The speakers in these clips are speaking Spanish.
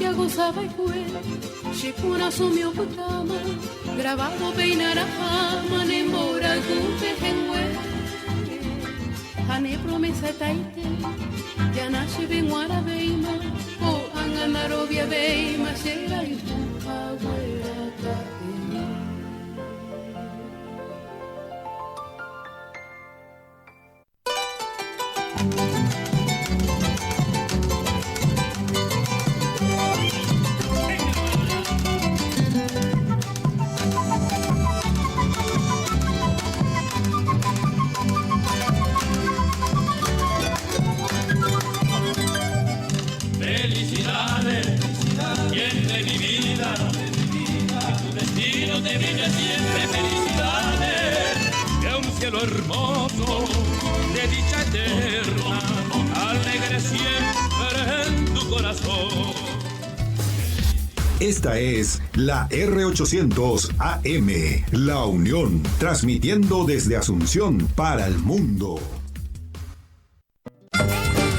que gozaba y fue, Shekuna sumió kutama, grabado peinara fama, nembora gupe henwe. Hane promesa taite, ya nace benguara beima, o anganarobia beima, será y pupa huera. Hermoso, de dicha eterna, alegre siempre en tu corazón. Esta es la R800 AM, La Unión, transmitiendo desde Asunción para el mundo.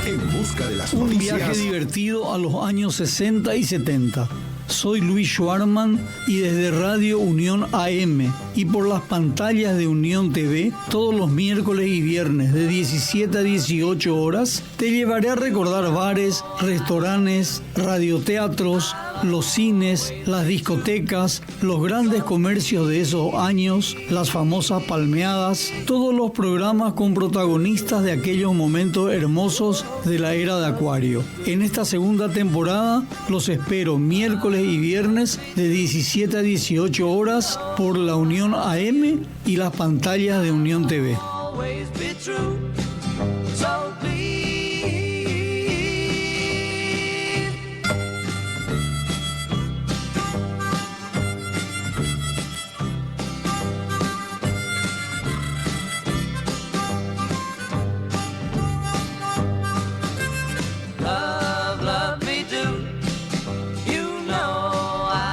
En busca de las noticias. Un viaje divertido a los años 60 y 70. Soy Luis Schwarman y desde Radio Unión AM y por las pantallas de Unión TV, todos los miércoles y viernes de 17 a 18 horas, te llevaré a recordar bares, restaurantes, radioteatros, los cines, las discotecas, los grandes comercios de esos años, las famosas palmeadas, todos los programas con protagonistas de aquellos momentos hermosos de la era de Acuario. En esta segunda temporada los espero miércoles y viernes de 17 a 18 horas por la Unión AM y las pantallas de Unión TV.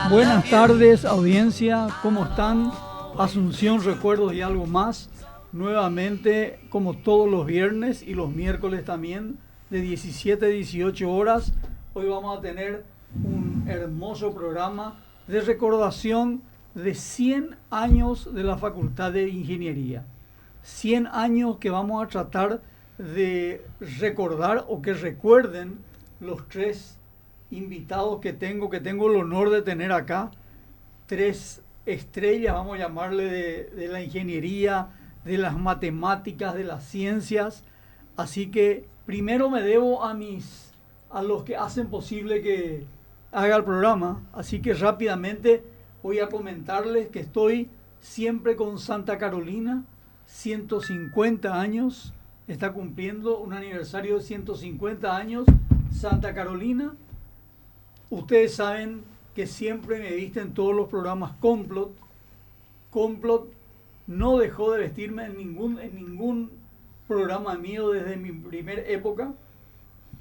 Buenas tardes, audiencia, ¿cómo están? Asunción, recuerdos y algo más. Nuevamente, como todos los viernes y los miércoles también, de 17 a 18 horas. Hoy vamos a tener un hermoso programa de recordación de 100 años de la Facultad de Ingeniería. 100 años que vamos a tratar de recordar o que recuerden los tres invitados que tengo el honor de tener acá, tres estrellas, vamos a llamarle, de la ingeniería, de las matemáticas, de las ciencias. Así que primero me debo a los que hacen posible que haga el programa. Así que rápidamente voy a comentarles que estoy siempre con Santa Carolina, 150 años, está cumpliendo un aniversario de 150 años, Santa Carolina. Ustedes saben que siempre me viste en todos los programas Complot. Complot no dejó de vestirme en ningún programa mío desde mi primer época.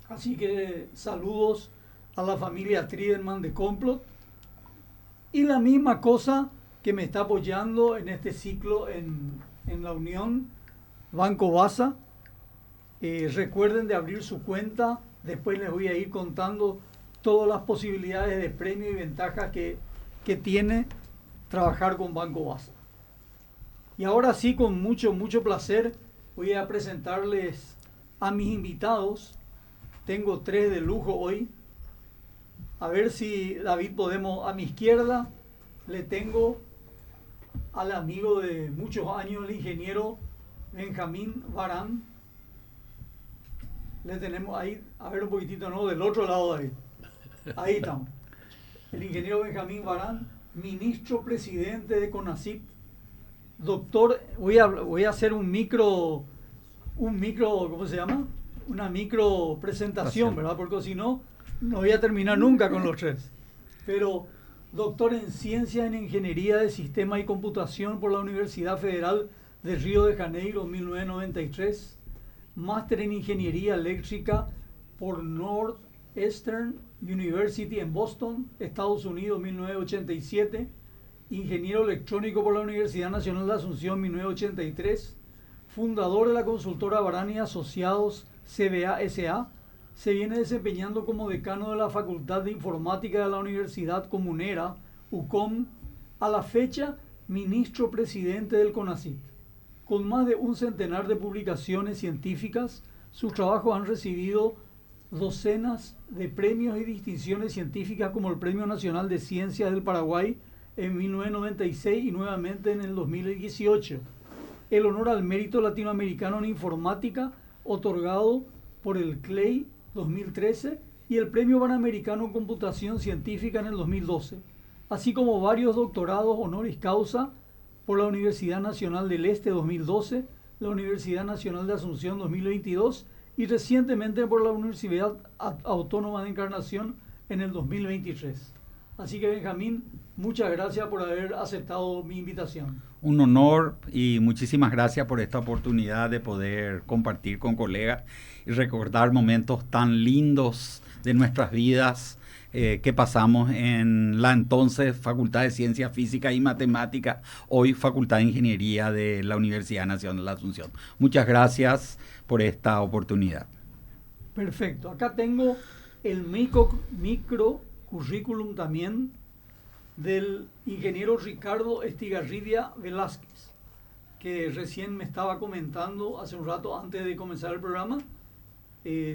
Así que saludos a la familia Triderman de Complot. Y la misma cosa que me está apoyando en este ciclo en la Unión, Banco Baza. Recuerden de abrir su cuenta. Después les voy a ir contando todas las posibilidades de premio y ventajas que tiene trabajar con Banco Baza. Y ahora sí, con mucho placer, voy a presentarles a mis invitados. Tengo tres de lujo hoy. A ver si, David, podemos. A mi izquierda le tengo al amigo de muchos años, el ingeniero Benjamín Barán. Le tenemos ahí, a ver un poquitito, ¿no? Del otro lado, David. Ahí estamos. El ingeniero Benjamín Barán, ministro presidente de CONACYT, doctor. Voy a hacer un micro, ¿cómo se llama? Una micro presentación, ¿verdad? Porque si no voy a terminar nunca con los tres. Pero doctor en Ciencias en Ingeniería de Sistema y Computación por la Universidad Federal de Río de Janeiro, 1993. Máster en Ingeniería Eléctrica por Northeastern University en Boston, Estados Unidos, 1987. Ingeniero electrónico por la Universidad Nacional de Asunción, 1983. Fundador de la consultora Barán y Asociados CBA SA, se viene desempeñando como decano de la Facultad de Informática de la Universidad Comunera, UCOM, a la fecha ministro presidente del CONACYT. Con más de un centenar de publicaciones científicas, sus trabajos han recibido docenas de premios y distinciones científicas como el Premio Nacional de Ciencias del Paraguay en 1996 y nuevamente en el 2018. El honor al mérito latinoamericano en informática otorgado por el CLEI 2013 y el Premio Panamericano en Computación Científica en el 2012, así como varios doctorados honoris causa por la Universidad Nacional del Este 2012, la Universidad Nacional de Asunción 2022 y recientemente por la Universidad Autónoma de Encarnación en el 2023. Así que Benjamín, muchas gracias por haber aceptado mi invitación. Un honor y muchísimas gracias por esta oportunidad de poder compartir con colegas y recordar momentos tan lindos de nuestras vidas que pasamos en la entonces Facultad de Ciencias Físicas y Matemáticas, hoy Facultad de Ingeniería de la Universidad Nacional de la Asunción. Muchas gracias por esta oportunidad. Perfecto. Acá tengo el micro currículum también del ingeniero Ricardo Estigarribia Velázquez, que recién me estaba comentando hace un rato antes de comenzar el programa.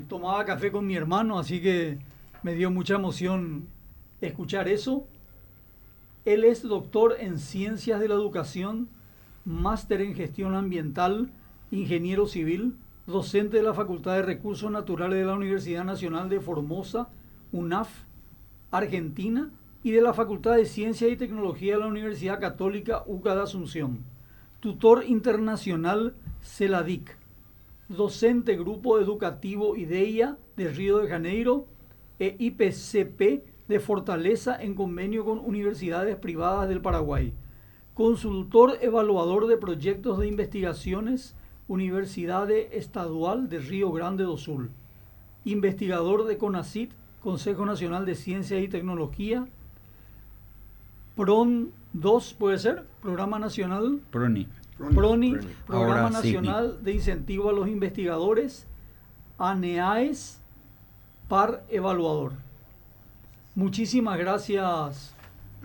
Tomaba café con mi hermano, así que me dio mucha emoción escuchar eso. Él es doctor en Ciencias de la Educación, máster en Gestión Ambiental, ingeniero civil, docente de la Facultad de Recursos Naturales de la Universidad Nacional de Formosa, UNAF, Argentina, y de la Facultad de Ciencia y Tecnología de la Universidad Católica UCA de Asunción. Tutor internacional CELADIC. Docente Grupo Educativo IDEIA de Río de Janeiro e IPCP de Fortaleza en convenio con universidades privadas del Paraguay. Consultor evaluador de proyectos de investigaciones, Universidad Estadual de Río Grande do Sul. Investigador de CONACYT, Consejo Nacional de Ciencias y Tecnología. PRON 2, ¿puede ser? Programa Nacional. PRONI. Programa Ahora, Nacional de Incentivo a los Investigadores. ANEAES, par evaluador. Muchísimas gracias,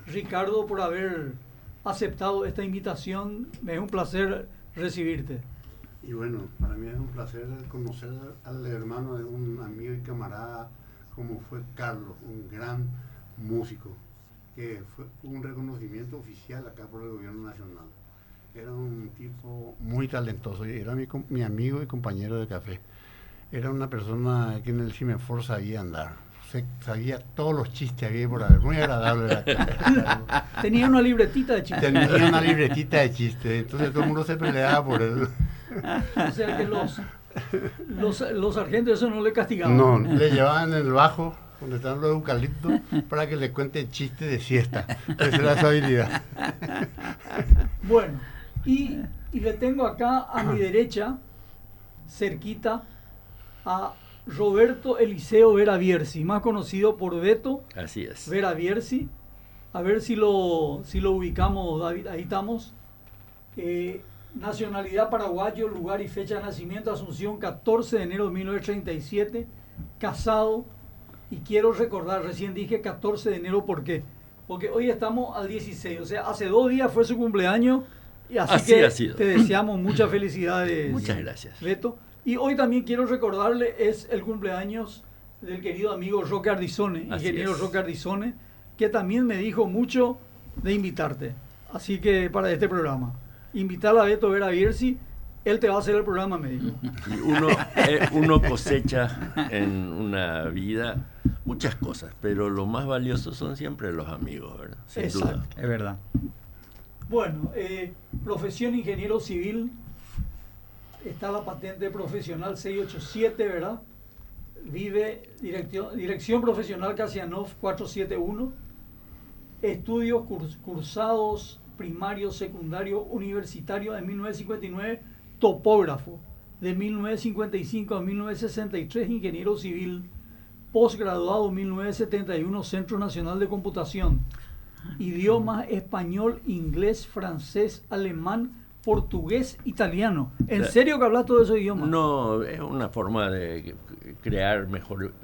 Ricardo, por haber aceptado esta invitación. Me es un placer recibirte. Y bueno, para mí es un placer conocer al hermano de un amigo y camarada como fue Carlos, un gran músico, que fue un reconocimiento oficial acá por el gobierno nacional. Era un tipo muy talentoso, era mi amigo y compañero de café. Era una persona que en el Cimefor sabía andar, sabía todos los chistes había por haber, muy agradable. Tenía una libretita de chistes. Tenía una libretita de chistes, entonces todo el mundo se peleaba por él. O sea que los sargentos eso no le castigaban. No, le llevaban en el bajo, donde están los eucaliptos, para que le cuente chistes de siesta. Esa era su habilidad. Bueno, y le tengo acá a mi derecha, cerquita, a Roberto Eliseo Vera Bierzi, más conocido por Beto. Así es. Vera Bierzi. A ver si lo ubicamos, David. Ahí estamos. Nacionalidad paraguayo, lugar y fecha de nacimiento, Asunción, 14 de enero de 1937, casado, y quiero recordar, recién dije 14 de enero, ¿por qué? Porque hoy estamos al 16, o sea, hace 2 días fue su cumpleaños, y así que ha sido. Te deseamos muchas felicidades. Muchas gracias. Beto. Y hoy también quiero recordarle, es el cumpleaños del querido amigo Roque Ardizone, ingeniero Roque Ardizone, que también me dijo mucho de invitarte, así que para este programa. Invitar a Beto Vera Bierzi, él te va a hacer el programa, me dijo. Y uno cosecha en una vida muchas cosas, pero lo más valioso son siempre los amigos, ¿verdad? Sin duda. Es verdad. Bueno, profesión ingeniero civil, está la patente profesional 687, ¿verdad? Vive dirección profesional Casianov 471, estudios cursados primario, secundario, universitario de 1959, topógrafo, de 1955 a 1963, ingeniero civil, posgraduado 1971, Centro Nacional de Computación, idiomas español, inglés, francés, alemán, portugués, italiano. ¿En serio que hablas todos esos idiomas? No, es una forma de crear mejor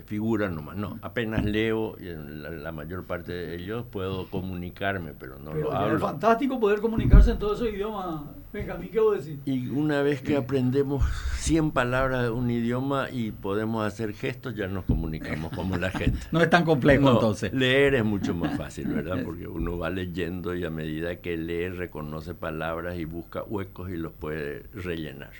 figuras nomás. No, apenas leo y en la mayor parte de ellos puedo comunicarme, pero no Pero lo ya hablo. es fantástico poder comunicarse en todos esos idiomas. Benjamín, ¿qué vos decís? Y una vez que aprendemos 100 palabras de un idioma y podemos hacer gestos, ya nos comunicamos como la gente. No es tan complejo No, entonces. leer es mucho más fácil, ¿verdad? Porque uno va leyendo y a medida que lee reconoce palabras y busca huecos y los puede rellenar.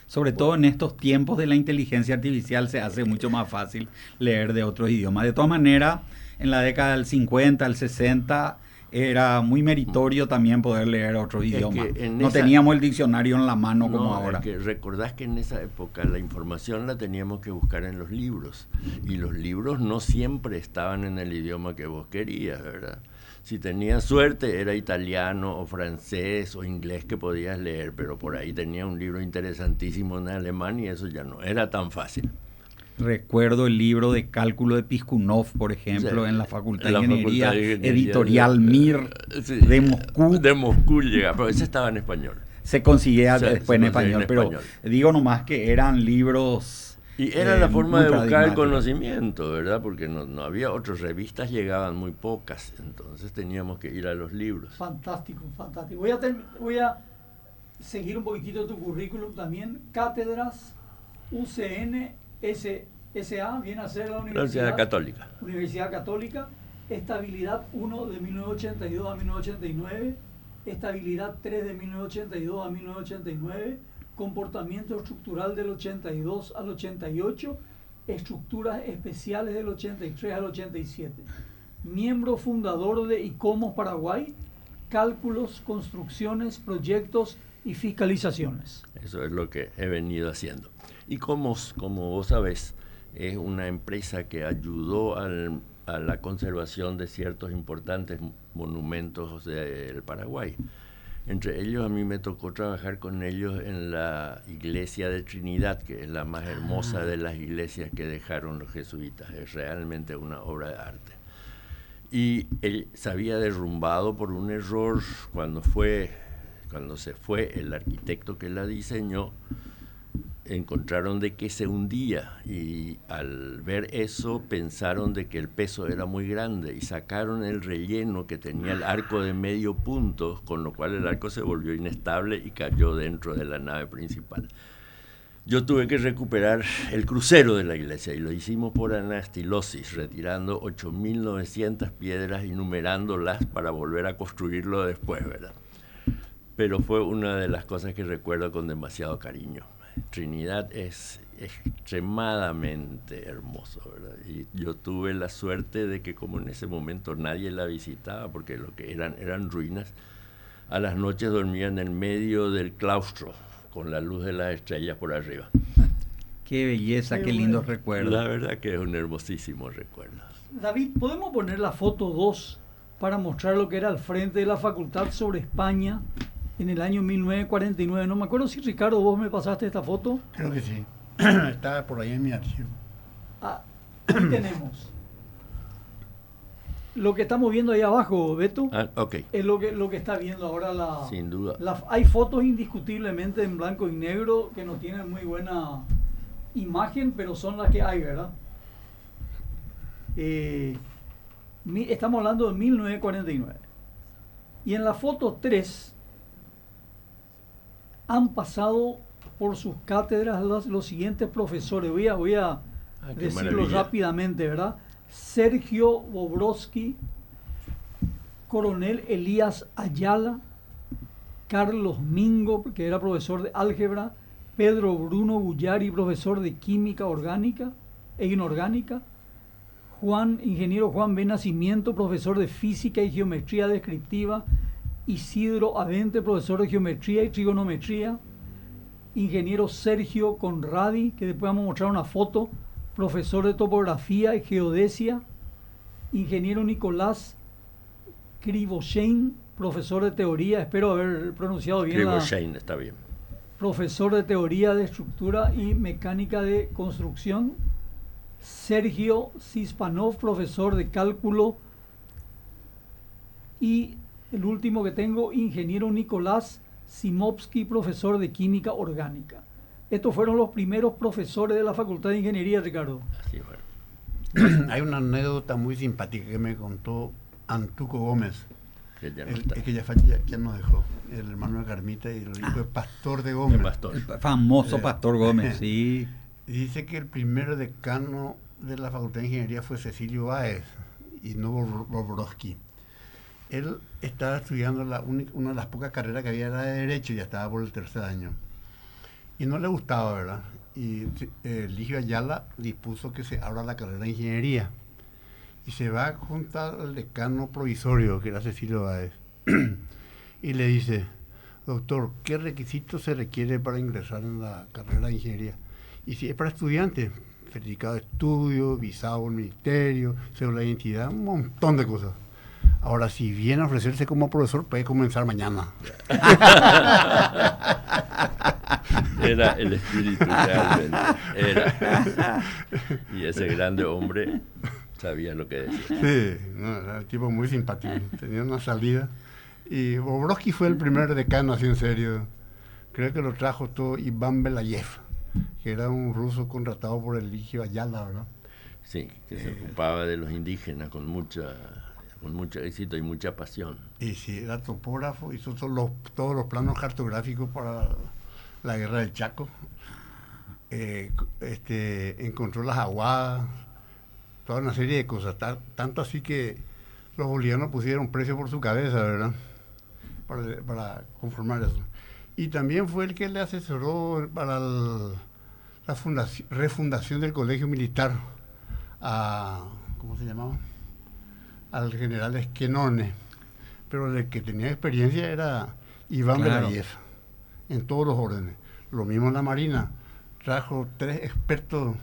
Sobre todo en estos tiempos de la inteligencia artificial se hace mucho más fácil leer de otros idiomas. De todas maneras, en la década del 50, del 60, era muy meritorio también poder leer otros idiomas. No teníamos el diccionario en la mano como ahora. Es que recordás que en esa época la información la teníamos que buscar en los libros. Y los libros no siempre estaban en el idioma que vos querías, ¿verdad? Si tenías suerte era italiano o francés o inglés que podías leer, pero por ahí tenía un libro interesantísimo en alemán y eso ya no era tan fácil. Recuerdo el libro de cálculo de Piskunov, por ejemplo, en la Facultad de Ingeniería, Ingeniería Editorial Mir sí, de Moscú. De Moscú llega, pero ese estaba en español. Se conseguía Se después en español, pero digo nomás que eran libros... Y era la forma de buscar el paradigmáticos. Conocimiento, ¿verdad? Porque no había otras revistas, llegaban muy pocas, entonces teníamos que ir a los libros. Fantástico, fantástico. Voy a seguir un poquitito tu currículum también. Cátedras UCN SA, viene a ser la Universidad Católica. Universidad Católica. Estabilidad 1 de 1982 a 1989. Estabilidad 3 de 1982 a 1989. Comportamiento estructural del 82 al 88, estructuras especiales del 83 al 87. Miembro fundador de ICOMOS Paraguay, cálculos, construcciones, proyectos y fiscalizaciones. Eso es lo que he venido haciendo. ICOMOS, como vos sabés, es una empresa que ayudó a la conservación de ciertos importantes monumentos del Paraguay. Entre ellos, a mí me tocó trabajar con ellos en la iglesia de Trinidad, que es la más hermosa de las iglesias que dejaron los jesuitas. Es realmente una obra de arte. Y él se había derrumbado por un error cuando se fue el arquitecto que la diseñó. Encontraron de que se hundía y al ver eso pensaron de que el peso era muy grande y sacaron el relleno que tenía el arco de medio punto, con lo cual el arco se volvió inestable y cayó dentro de la nave principal. Yo tuve que recuperar el crucero de la iglesia y lo hicimos por anastilosis, retirando 8.900 piedras y numerándolas para volver a construirlo después, ¿verdad? Pero fue una de las cosas que recuerdo con demasiado cariño. Trinidad es extremadamente hermoso, ¿verdad? Y yo tuve la suerte de que como en ese momento nadie la visitaba, porque lo que eran ruinas, a las noches dormía en el medio del claustro, con la luz de las estrellas por arriba. Qué belleza, qué lindos recuerdos. La verdad que es un hermosísimo recuerdo. David, ¿podemos poner la foto 2 para mostrar lo que era el frente de la Facultad sobre España en el año 1949? No me acuerdo si, Ricardo, vos me pasaste esta foto. Creo que sí. Está por ahí en mi archivo. Ahí tenemos. Lo que estamos viendo ahí abajo, Beto, Okay. es lo que está viendo ahora Sin duda. Hay fotos indiscutiblemente en blanco y negro que no tienen muy buena imagen, pero son las que hay, ¿verdad? Estamos hablando de 1949. Y en la foto 3 han pasado por sus cátedras los siguientes profesores. Voy a decirlo rápidamente, ¿verdad? Sergio Bobrovsky, Coronel Elías Ayala, Carlos Mingo, que era profesor de álgebra, Pedro Bruno Bullari, profesor de química orgánica e inorgánica, ingeniero Juan B. Nacimiento, profesor de física y geometría descriptiva, Isidro Avente, profesor de geometría y trigonometría, ingeniero Sergio Conradi, que después vamos a mostrar una foto, profesor de topografía y geodesia, ingeniero Nicolás Krivoshein, profesor de teoría, espero haber pronunciado bien. Krivoshein está bien. Profesor de teoría de estructura y mecánica de construcción. Sergio Sispanov, profesor de cálculo. Y el último que tengo, ingeniero Nicolás Simovsky, profesor de química orgánica. Estos fueron los primeros profesores de la Facultad de Ingeniería, Ricardo. Así fue. Hay una anécdota muy simpática que me contó Antuco Gómez, Que ya no está. que ya nos dejó, el hermano de Carmita y el hijo de Pastor de Gómez. El pastor. El famoso Pastor Gómez, sí. Dice que el primer decano de la Facultad de Ingeniería fue Cecilio Báez y no Bobrovsky. Él estaba estudiando una de las pocas carreras que había, era de Derecho, y ya estaba por el tercer año. Y no le gustaba, ¿verdad? Y Eligio Ayala dispuso que se abra la carrera de Ingeniería. Y se va junto al decano provisorio, que era Cecilio Báez, y le dice: doctor, ¿qué requisitos se requiere para ingresar en la carrera de Ingeniería? Y si es para estudiantes, certificado de estudio, visado al ministerio, cédula de identidad, un montón de cosas. Ahora, si viene a ofrecerse como profesor, puede comenzar mañana. Era el espíritu realmente. Era. Y ese grande hombre sabía lo que decía. Sí, no, era un tipo muy simpático, tenía una salida. Y Bobrovsky fue el primer decano, así en serio. Creo que lo trajo todo Iván Belayev, que era un ruso contratado por Eligio Ayala, ¿verdad? Sí, que se ocupaba de los indígenas con mucho éxito y mucha pasión. Y sí, era topógrafo, hizo todos los planos cartográficos para la guerra del Chaco. Encontró las aguadas, toda una serie de cosas. Tanto así que los bolivianos pusieron precio por su cabeza, ¿verdad? Para conformar eso. Y también fue el que le asesoró para la refundación del colegio militar a, ¿cómo se llamaba?, al general Esquenone. Pero el que tenía experiencia era Iván Belayev, en todos los órdenes. Lo mismo en la Marina. Trajo 3 expertos,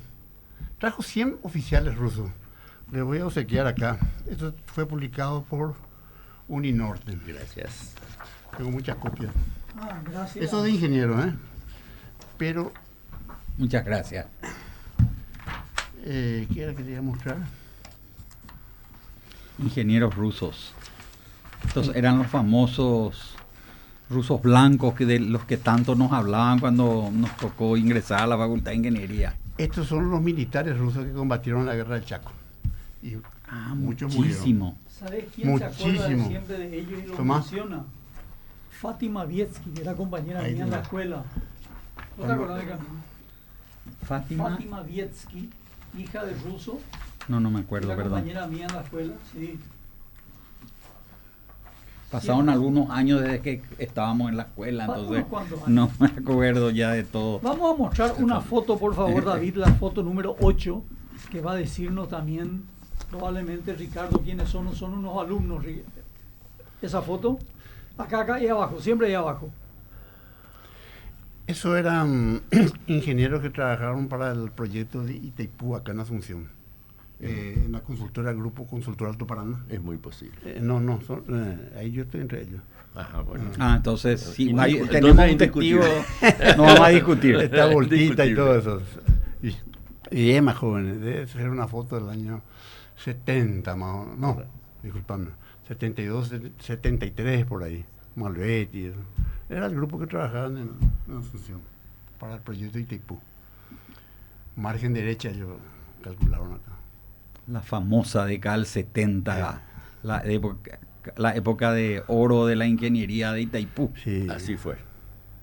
trajo 100 oficiales rusos. Le voy a obsequiar acá. Esto fue publicado por Uninorte. Gracias. Tengo muchas copias. Gracias. Eso de ingeniero, ¿eh? Pero, Muchas gracias. ¿qué era que quería mostrar? Ingenieros rusos. Estos eran los famosos rusos blancos de los que tanto nos hablaban cuando nos tocó ingresar a la Facultad de Ingeniería. Estos son los militares rusos que combatieron la guerra del Chaco. Y muchos muchísimo. ¿Sabes quién se acuerda Muchísimo. siempre de ellos y lo Tomás. menciona? Fátima Bietsky, que era compañera Ahí mía en la está. escuela. ¿No te Cuando- acordás de Carmen? Fátima. Fátima Bietsky, hija de ruso, No me acuerdo, era perdón. compañera mía en la escuela, sí. Pasaron algunos años desde que estábamos en la escuela, entonces Unos cuantos años. no me acuerdo ya de todo. Vamos a mostrar una foto, por favor, David, la foto número 8, que va a decirnos también, probablemente, Ricardo, quiénes son unos alumnos. Esa foto, acá y abajo, siempre ahí abajo. Eso eran ingenieros que trabajaron para el proyecto de Itaipú, acá en Asunción, en la consultora Grupo Consultor Alto Paraná. Es muy posible. Ahí yo estoy entre ellos. Ajá, bueno. Entonces, sí, Entonces, tenemos un indiscutible. testigo, no vamos a discutir. Está Voltita y Discutible. todo eso. Y es más joven, debe ser una foto del año 70, más o menos. No, disculpame, 72, 73 por ahí. Malvetti. Eso. Era el grupo que trabajaban en Asunción para el proyecto de Itaipú. Margen derecha, yo calcularon acá. La famosa década del 70, la época de oro de la ingeniería de Itaipú. Sí. Así fue.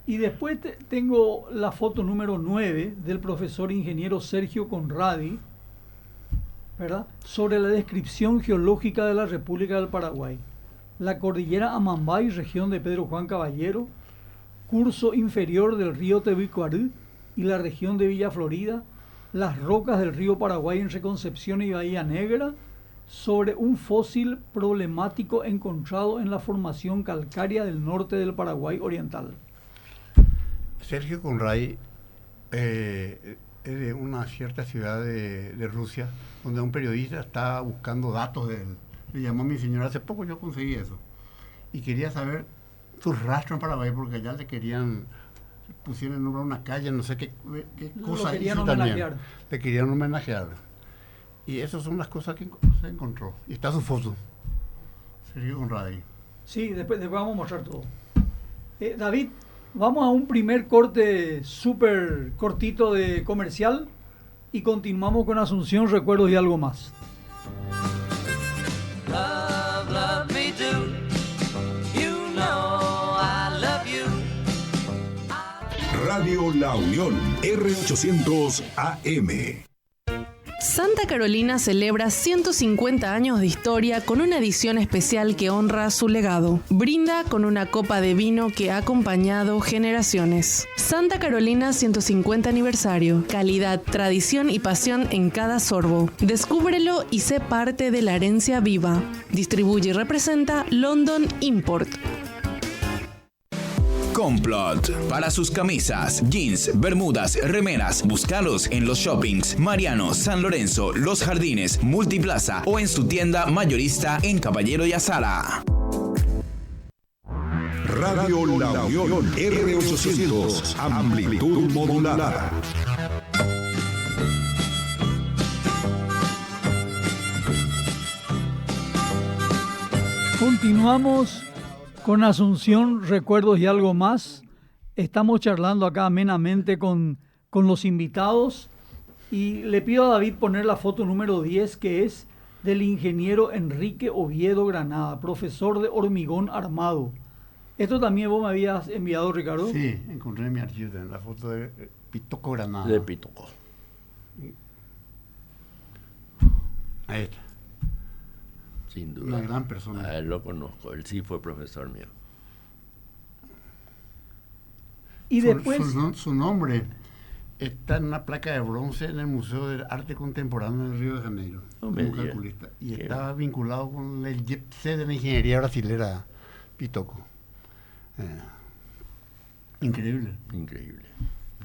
Y después tengo la foto número 9 del profesor ingeniero Sergio Conradi, ¿verdad?, sobre la descripción geológica de la República del Paraguay. La cordillera Amambay, región de Pedro Juan Caballero, curso inferior del río Tebicuarú y la región de Villa Florida, las rocas del río Paraguay entre Concepción y Bahía Negra, sobre un fósil problemático encontrado en la formación calcárea del norte del Paraguay oriental. Sergio Conradi es de una cierta ciudad de Rusia, donde un periodista está buscando datos de él. Le llamó a mi señora hace poco, yo conseguí eso. Y quería saber sus rastros en Paraguay, porque allá le pusieron el nombre a una calle, no sé qué Lo cosa querían hizo también. homenajear. Le querían homenajear. Y esas son las cosas que se encontró. Y está su foto. Sergio Conradi. Sí, después vamos a mostrar todo. David, vamos a un primer corte súper cortito de comercial y continuamos con Asunción, recuerdos y algo más. Love, love me do. You know I love you. Radio La Unión, R800 AM. Santa Carolina celebra 150 años de historia con una edición especial que honra su legado. Brinda con una copa de vino que ha acompañado generaciones. Santa Carolina 150 aniversario. Calidad, tradición y pasión en cada sorbo. Descúbrelo y sé parte de la herencia viva. Distribuye y representa London Import. Complot. Para sus camisas, jeans, bermudas, remeras, búscalos en los shoppings Mariano, San Lorenzo, Los Jardines, Multiplaza o en su tienda mayorista en Caballero y Azara. Radio La Unión, R800, amplitud modulada. Continuamos con Asunción, recuerdos y algo más. Estamos charlando acá amenamente con los invitados y le pido a David poner la foto número 10, que es del ingeniero Enrique Oviedo Granada, profesor de hormigón armado. Esto también vos me habías enviado, Ricardo. Sí, encontré en mi archivo la foto de Pitoco Granada. De Pitoco. Ahí está. Sin duda. Una gran persona. A él lo conozco, él sí fue profesor mío. Y después... Su nombre está en una placa de bronce en el Museo de Arte Contemporáneo del Río de Janeiro. No como calculista. Y estaba vinculado con el jet set de la ingeniería brasilera Pitoco. Increíble. Increíble,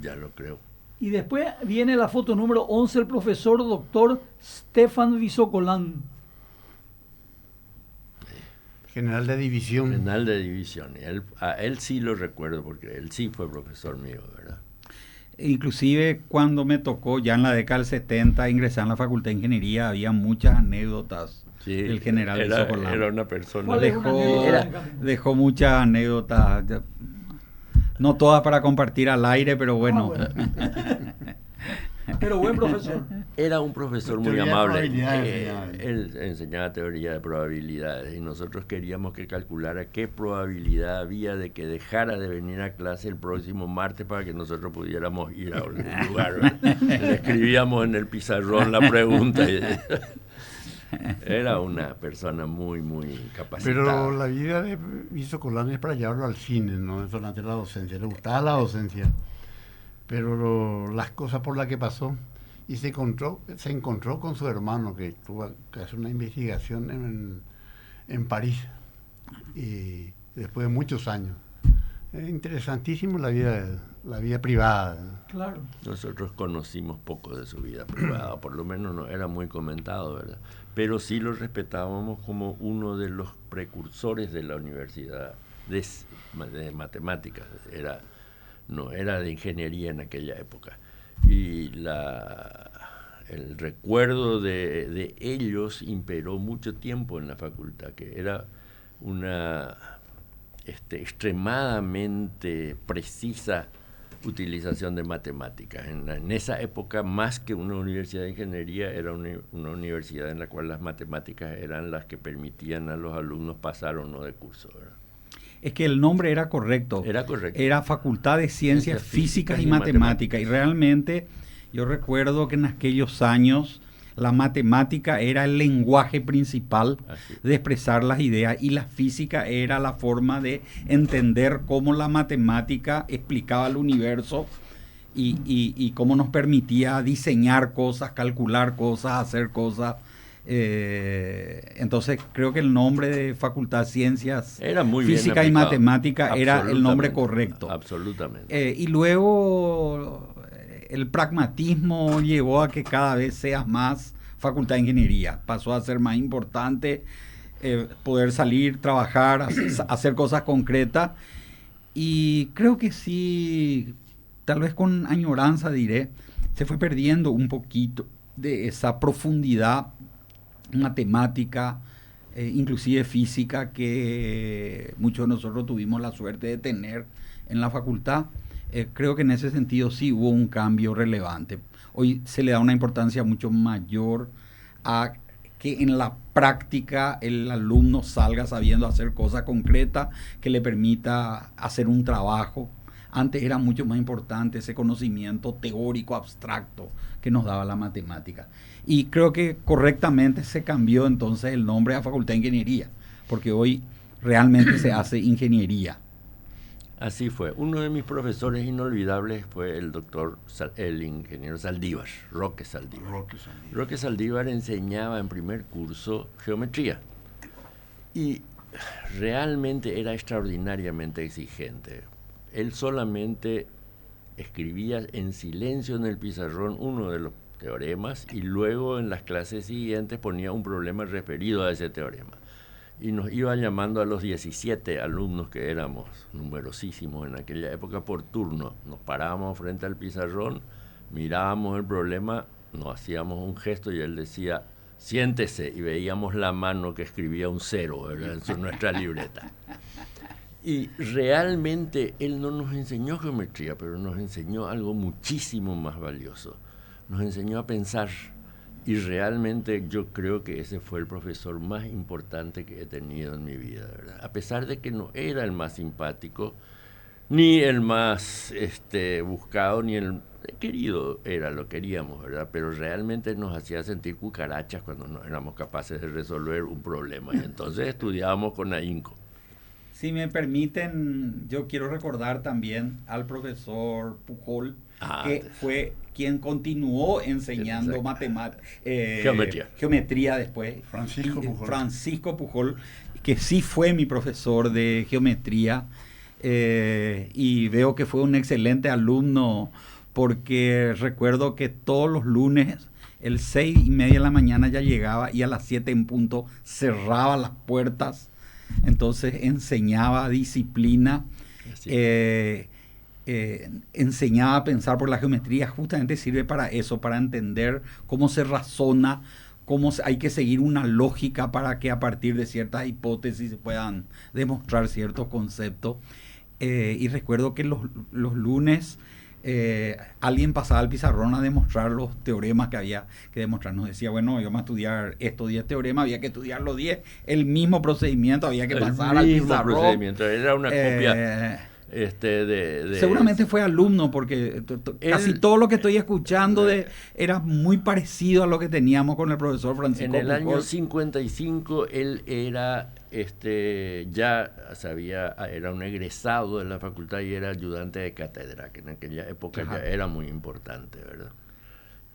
ya lo creo. Y después viene la foto número 11, el profesor doctor Stefan Visocolán. General de división. General de división. A él sí lo recuerdo porque él sí fue profesor mío, ¿verdad? Inclusive cuando me tocó ya en la década del 70 ingresar en la Facultad de Ingeniería, había muchas anécdotas del general Visocolán. Era una persona. Dejó muchas anécdotas, no todas para compartir al aire, pero bueno. Pero buen profesor. Era un profesor muy amable. Él enseñaba teoría de probabilidades y nosotros queríamos que calculara qué probabilidad había de que dejara de venir a clase el próximo martes para que nosotros pudiéramos ir a un lugar. Le escribíamos en el pizarrón la pregunta. Era una persona muy, muy capacitada. Pero la vida de Visocolán es para llevarlo al cine, no es solamente la docencia. Le gustaba la docencia. Pero las cosas por las que pasó, y se encontró con su hermano que tuvo que hacer una investigación en París, y después de muchos años. Es interesantísimo la vida privada. Claro. Nosotros conocimos poco de su vida privada, por lo menos no era muy comentado, ¿verdad? Pero sí lo respetábamos como uno de los precursores de la universidad de matemáticas. No era de ingeniería en aquella época. Y el recuerdo de ellos imperó mucho tiempo en la facultad, que era una extremadamente precisa utilización de matemáticas. En esa época, más que una universidad de ingeniería, era una universidad en la cual las matemáticas eran las que permitían a los alumnos pasar o no de curso, ¿verdad? Es que el nombre era correcto. Era correcto. Era Facultad de Ciencias Físicas y Matemáticas. Y realmente yo recuerdo que en aquellos años la matemática era el lenguaje principal de expresar las ideas y la física era la forma de entender cómo la matemática explicaba el universo y cómo nos permitía diseñar cosas, calcular cosas, hacer cosas. Entonces creo que el nombre de Facultad de Ciencias Física y Matemática era el nombre correcto. Absolutamente. Y luego el pragmatismo llevó a que cada vez sea más Facultad de Ingeniería. Pasó a ser más importante poder salir, trabajar, hacer cosas concretas. Y creo que sí, tal vez con añoranza diré, se fue perdiendo un poquito de esa profundidad matemática, inclusive física, que muchos de nosotros tuvimos la suerte de tener en la facultad. Creo que en ese sentido sí hubo un cambio relevante. Hoy se le da una importancia mucho mayor a que en la práctica el alumno salga sabiendo hacer cosas concretas que le permita hacer un trabajo. Antes era mucho más importante ese conocimiento teórico abstracto que nos daba la matemática. Y creo que correctamente se cambió entonces el nombre a Facultad de Ingeniería, porque hoy realmente se hace ingeniería. Así fue. Uno de mis profesores inolvidables fue el ingeniero Saldívar, Roque Saldívar. Roque Saldívar enseñaba en primer curso geometría y realmente era extraordinariamente exigente. Él solamente escribía en silencio en el pizarrón uno de los teoremas y luego en las clases siguientes ponía un problema referido a ese teorema. Y nos iba llamando a los 17 alumnos, que éramos numerosísimos en aquella época, por turno. Nos parábamos frente al pizarrón, mirábamos el problema, nos hacíamos un gesto y él decía, siéntese, y veíamos la mano que escribía un 0, ¿verdad?, en nuestra libreta. Y realmente él no nos enseñó geometría, pero nos enseñó algo muchísimo más valioso. Nos enseñó a pensar. Y realmente yo creo que ese fue el profesor más importante que he tenido en mi vida, ¿verdad? A pesar de que no era el más simpático, ni el más buscado, ni el querido lo queríamos, ¿verdad? Pero realmente nos hacía sentir cucarachas cuando no éramos capaces de resolver un problema. Y entonces estudiábamos con ahínco. Si me permiten, yo quiero recordar también al profesor Pujol, que fue quien continuó enseñando geometría después. Francisco Pujol, que sí fue mi profesor de geometría, y veo que fue un excelente alumno, porque recuerdo que todos los lunes, el 6:30 de la mañana ya llegaba y a las 7 en punto cerraba las puertas. Entonces enseñaba disciplina, enseñaba a pensar, por la geometría justamente sirve para eso, para entender cómo se razona, hay que seguir una lógica para que a partir de ciertas hipótesis se puedan demostrar ciertos conceptos. Y recuerdo que los lunes alguien pasaba al pizarrón a demostrar los teoremas que había que demostrar. Nos decía, bueno, íbamos a estudiar estos 10 teoremas, había que estudiar los 10, el mismo procedimiento, había que pasar al pizarrón. Procedimiento. Era una copia seguramente fue alumno, porque casi todo lo que estoy escuchando era muy parecido a lo que teníamos con el profesor Francisco En el Pujol. año 55 él era era un egresado de la facultad y era ayudante de cátedra, que en aquella época ya era muy importante, ¿verdad?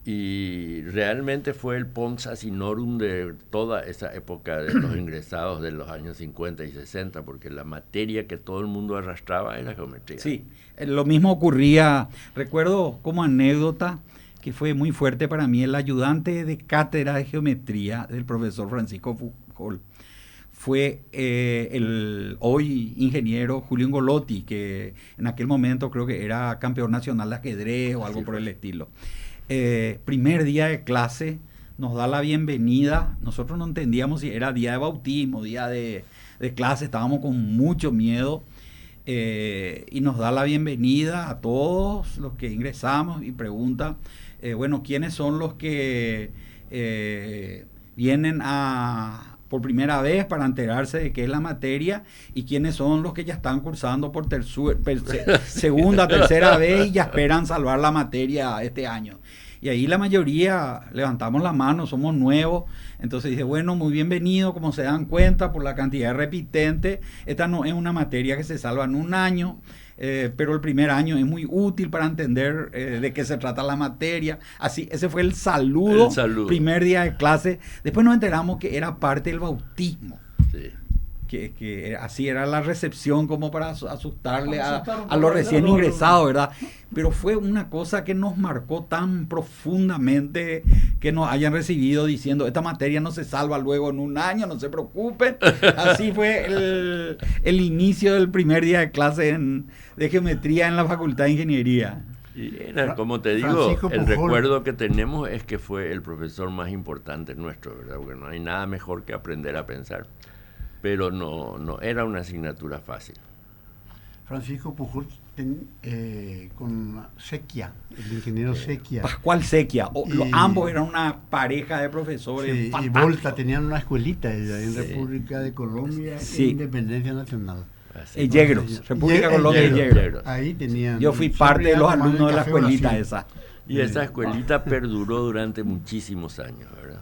Y realmente fue el Pons Asinorum de toda esa época de los ingresados de los años 50 y 60, porque la materia que todo el mundo arrastraba era geometría. Sí, lo mismo ocurría, recuerdo como anécdota, que fue muy fuerte para mí, el ayudante de cátedra de geometría del profesor Francisco Pujol fue el hoy ingeniero Julio Ingolotti, que en aquel momento creo que era campeón nacional de ajedrez o algo por el estilo. Primer día de clase, nos da la bienvenida. Nosotros no entendíamos si era día de bautismo, día de clase, estábamos con mucho miedo, y nos da la bienvenida a todos los que ingresamos y pregunta, bueno, ¿quiénes son los que vienen por primera vez para enterarse de qué es la materia, y quiénes son los que ya están cursando por segunda, tercera vez y ya esperan salvar la materia este año? Y ahí la mayoría levantamos la mano, somos nuevos. Entonces dice, bueno, muy bienvenido. Como se dan cuenta por la cantidad de repitentes, esta no es una materia que se salva en un año, pero el primer año es muy útil para entender de qué se trata la materia. Así, ese fue el saludo. Primer día de clase. Después nos enteramos que era parte del bautismo. Sí. Que así era la recepción, como para asustarle a los recién ingresados, ¿verdad? Pero fue una cosa que nos marcó tan profundamente, que nos hayan recibido diciendo, esta materia no se salva luego en un año, no se preocupen. Así fue el inicio del primer día de clase de geometría en la Facultad de Ingeniería. Y era, como te digo, Francisco el Pujol. recuerdo que tenemos es que fue el profesor más importante nuestro, ¿verdad? Porque no hay nada mejor que aprender a pensar. Pero no era una asignatura fácil. Francisco Pujol con Sequia, el ingeniero Sequia. Pascual Sequia, ambos eran una pareja de profesores. Sí, y fantásticos. Volta tenían una escuelita en Sí. República de Colombia Sí. e Independencia Nacional. Así. Yegros, República de Colombia y Yegros. Yegros. Ahí tenían. Yo fui siempre parte de los iban a tomar alumnos de la café escuelita Brasil. esa. Y esa escuelita perduró durante muchísimos años, ¿verdad?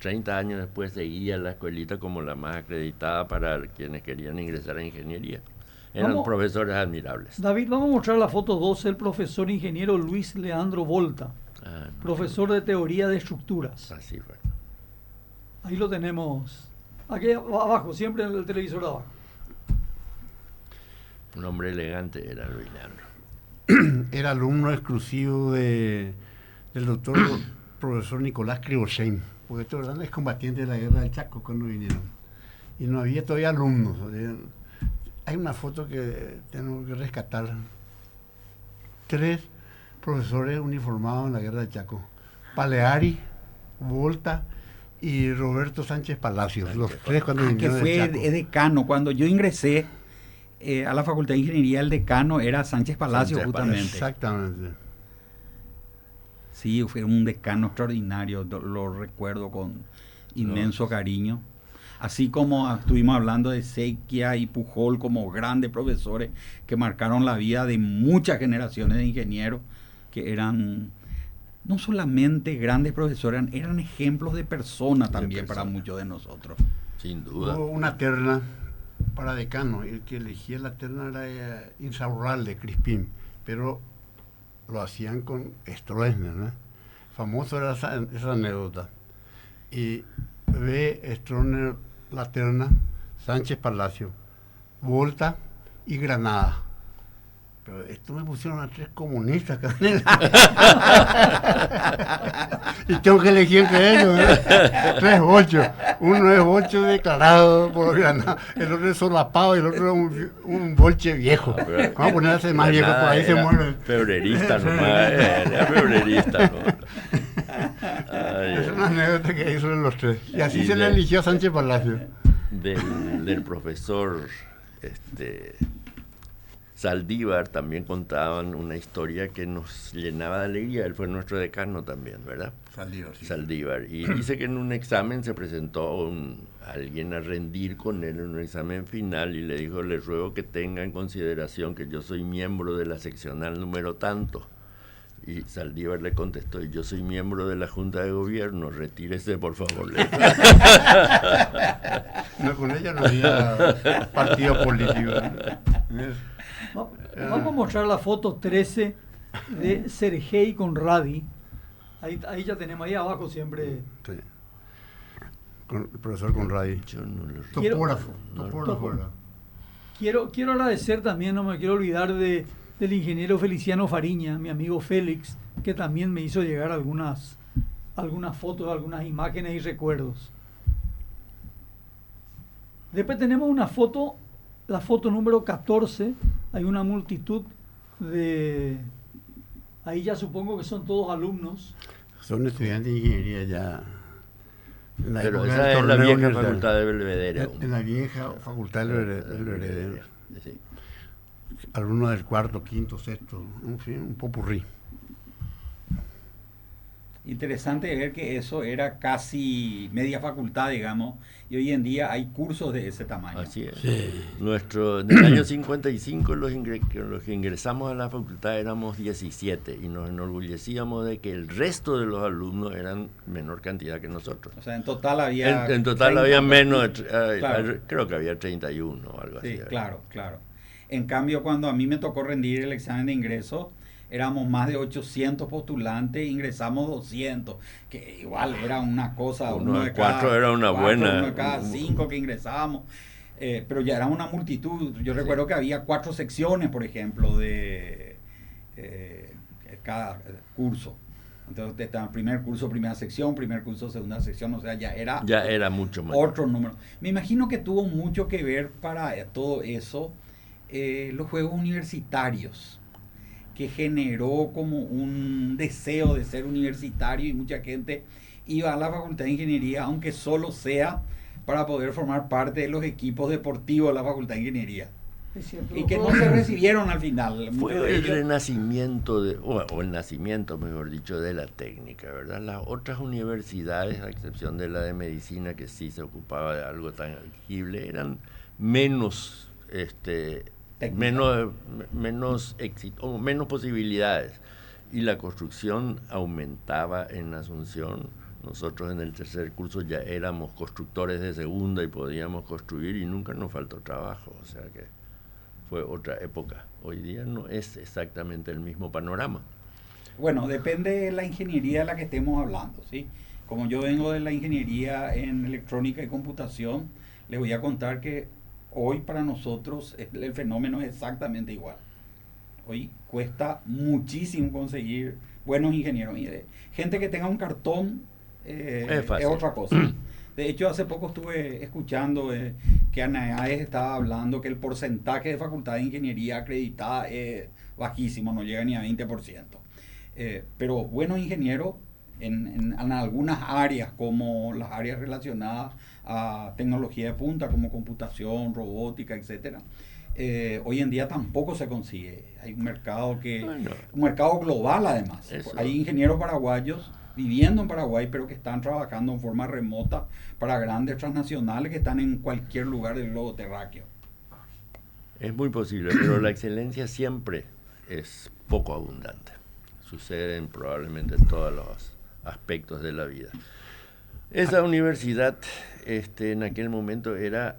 30 años después seguía la escuelita como la más acreditada para quienes querían ingresar a ingeniería. Eran Vamos. profesores admirables. David, vamos a mostrar la foto 12, el profesor ingeniero Luis Leandro Volta, Ah, no, profesor de teoría de estructuras. así fue. Ahí lo tenemos. Aquí abajo, siempre en el televisor de abajo. Un hombre elegante era Luis Leandro. Era alumno exclusivo del doctor profesor Nicolás Krivosheim, porque estos eran excombatientes de la guerra del Chaco cuando vinieron. Y no había todavía alumnos. Hay una foto que tengo que rescatar. 3 profesores uniformados en la guerra del Chaco. Paleari, Volta y Roberto Sánchez Palacios. Los 3 cuando Que vinieron del fue Chaco. decano. Cuando yo ingresé a la Facultad de Ingeniería, el decano era Sánchez Palacio, Sánchez justamente. Exactamente. Sí, fue un decano extraordinario, lo recuerdo con inmenso cariño. Así como estuvimos hablando de Sequia y Pujol como grandes profesores que marcaron la vida de muchas generaciones de ingenieros, que eran no solamente grandes profesores, eran ejemplos de persona también para muchos de nosotros. Sin duda. Hubo una terna para decano, el que elegía la terna era Insaurralde, Crispín, pero lo hacían con Stroessner, ¿no? Famoso era esa anécdota. Y ve Stroessner la terna, Sánchez Palacio, Volta y Granada. Pero esto me pusieron a 3 comunistas, y tengo que elegir entre ellos, ¿eh? 3 bochos. Uno es bocho declarado por Granada, el otro es solapado y el otro es un bolche viejo. Vamos a ponerse más viejo, por ahí se muere. Febrerista nomás, era febrerista nomás. Es una anécdota que hizo los 3. Y así Y se le de- eligió a Sánchez Palacio. Del profesor Saldívar también contaban una historia que nos llenaba de alegría. Él fue nuestro decano también, ¿verdad? Saldívar, sí. Saldívar. Y dice que en un examen se presentó alguien a rendir con él en un examen final y le dijo: le ruego que tenga en consideración que yo soy miembro de la seccional número tanto. Y Saldívar le contestó: yo soy miembro de la Junta de Gobierno, retírese por favor. No, con ella no había partido político. Vamos a mostrar la foto 13 de Sergei Conradi. Ahí ya tenemos, ahí abajo siempre. Sí. Con el profesor Conradi. Yo no lo Quiero- Topógrafo. no- Topógrafo era. Quiero agradecer también, no me quiero olvidar del ingeniero Feliciano Fariña, mi amigo Félix, que también me hizo llegar algunas fotos, algunas imágenes y recuerdos. Después tenemos una foto, la foto número 14, hay una multitud de... Ahí ya supongo que son todos alumnos. Son estudiantes de ingeniería ya. En la Pero época esa del es la torneo vieja universitario. facultad de Belvedere. En la vieja facultad del Heredero. Sí. Alumnos del 4º, 5º, 6º, en fin, un popurrí. Interesante ver que eso era casi media facultad, digamos, y hoy en día hay cursos de ese tamaño. Así es. En el año 55 los que ingresamos a la facultad éramos 17 y nos enorgullecíamos de que el resto de los alumnos eran menor cantidad que nosotros. O sea, en total había... En total 30, había menos, claro. creo que había 31 o algo así. Sí, ¿verdad? claro. En cambio, cuando a mí me tocó rendir el examen de ingreso, éramos más de 800 postulantes, ingresamos 200, que igual era una cosa. Uno de cuatro era una buena. Uno de cada 5 que ingresábamos, pero ya era una multitud. Yo recuerdo que había 4 secciones, por ejemplo, de cada curso. Entonces estaba primer curso, primera sección, primer curso, segunda sección, o sea, ya era mucho más. otro número. Me imagino que tuvo mucho que ver para todo eso los juegos universitarios. que generó como un deseo de ser universitario y mucha gente iba a la Facultad de Ingeniería, aunque solo sea para poder formar parte de los equipos deportivos de la Facultad de Ingeniería. Y que no se recibieron al final. Fue el renacimiento, o el nacimiento, mejor dicho, de la técnica, ¿verdad? Las otras universidades, a excepción de la de medicina, que sí se ocupaba de algo tangible, eran menos posibilidades. Y la construcción aumentaba en Asunción. Nosotros en el tercer curso ya éramos constructores de segunda y podíamos construir y nunca nos faltó trabajo. O sea que fue otra época. Hoy día no es exactamente el mismo panorama. Bueno, depende de la ingeniería de la que estemos hablando, ¿sí? Como yo vengo de la ingeniería en electrónica y computación, les voy a contar que hoy para nosotros el fenómeno es exactamente igual. Hoy cuesta muchísimo conseguir buenos ingenieros. Gente que tenga un cartón es otra cosa. De hecho, hace poco estuve escuchando que ANAES estaba hablando que el porcentaje de facultad de ingeniería acreditada es bajísimo, no llega ni a 20%. Pero buenos ingenieros en algunas áreas, como las áreas relacionadas a tecnología de punta, como computación, robótica, etcétera, hoy en día tampoco se consigue. Hay un mercado un mercado global además. Eso. Hay ingenieros paraguayos viviendo en Paraguay, pero que están trabajando en forma remota para grandes transnacionales que están en cualquier lugar del globo terráqueo. Es muy posible, pero la excelencia siempre es poco abundante. Sucede probablemente en todos los aspectos de la vida. Esa universidad en aquel momento era,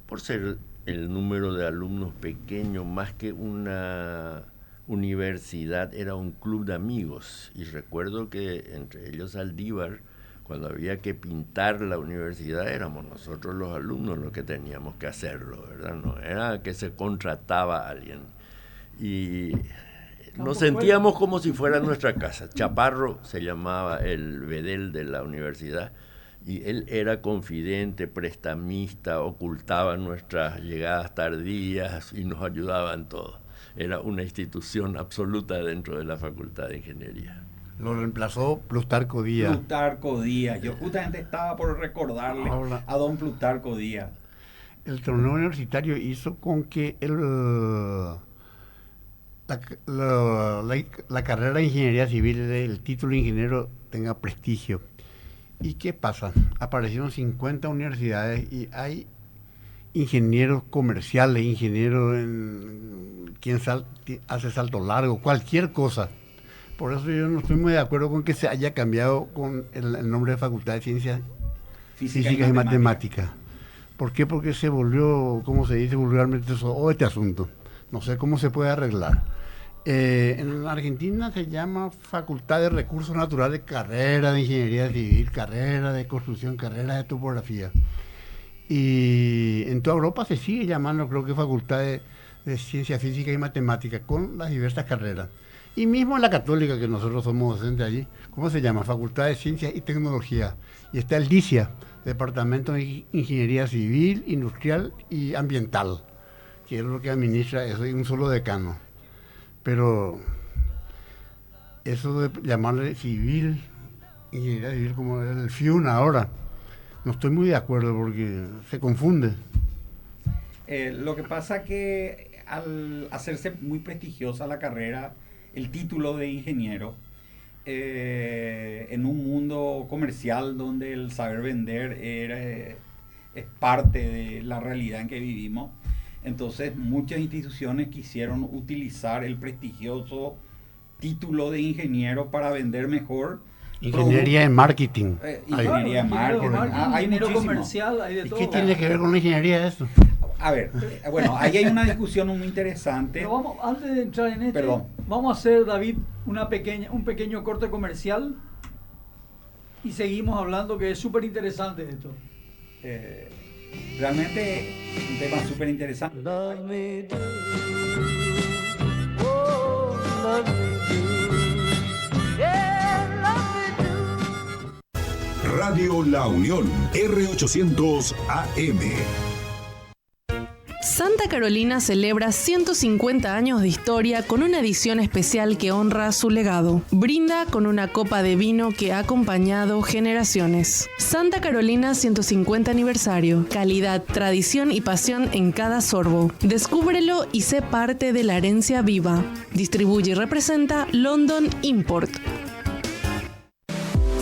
por ser el número de alumnos pequeño, más que una universidad, era un club de amigos. Y recuerdo que entre ellos Aldívar, cuando había que pintar la universidad, éramos nosotros los alumnos los que teníamos que hacerlo, ¿verdad? No era que se contrataba a alguien. Y nos sentíamos como si fuera nuestra casa. Chaparro se llamaba el bedel de la universidad, y él era confidente, prestamista, ocultaba nuestras llegadas tardías y nos ayudaba en todo. Era una institución absoluta dentro de la Facultad de Ingeniería. Lo reemplazó Plutarco Díaz. Plutarco Díaz. Yo justamente estaba por recordarle a don Plutarco Díaz. El torneo universitario hizo con que la carrera de ingeniería civil, el título de ingeniero, tenga prestigio. ¿Y qué pasa? Aparecieron 50 universidades y hay ingenieros comerciales, ingenieros en quien hace salto largo, cualquier cosa. Por eso yo no estoy muy de acuerdo con que se haya cambiado con el nombre de Facultad de Ciencias Físicas y Matemáticas. ¿Por qué? Porque se volvió, como se dice vulgarmente, este asunto. No sé cómo se puede arreglar. En Argentina se llama Facultad de Recursos Naturales, carrera de Ingeniería Civil, carrera de Construcción, carrera de Topografía. Y en toda Europa se sigue llamando, creo que Facultad de Ciencias Físicas y Matemáticas, con las diversas carreras. Y mismo en la Católica, que nosotros somos docentes allí, ¿cómo se llama? Facultad de Ciencias y Tecnología. Y está el DICIA, Departamento de Ingeniería Civil, Industrial y Ambiental, que es lo que administra eso, y un solo decano. Pero eso de llamarle civil, ingeniería civil, como el FIUN ahora, no estoy muy de acuerdo porque se confunde. Lo que pasa que al hacerse muy prestigiosa la carrera, el título de ingeniero, en un mundo comercial donde el saber vender es parte de la realidad en que vivimos, entonces muchas instituciones quisieron utilizar el prestigioso título de ingeniero para vender mejor. Ingeniería en marketing. Ingeniería en marketing. Hay ingeniero muchísimo. comercial, hay de todo. ¿Qué tiene que ver con la ingeniería eso? A ver, bueno, ahí hay una discusión muy interesante. Pero vamos, antes de entrar en esto, Perdón. vamos a hacer, David, un pequeño corte comercial y seguimos hablando, que es súper interesante esto. Realmente un tema súper interesante. Love me do, oh, love me do, yeah, love me do. Radio La Unión, R800 AM. Santa Carolina celebra 150 años de historia con una edición especial que honra su legado. Brinda con una copa de vino que ha acompañado generaciones. Santa Carolina 150 aniversario. Calidad, tradición y pasión en cada sorbo. Descúbrelo y sé parte de la herencia viva. Distribuye y representa London Import.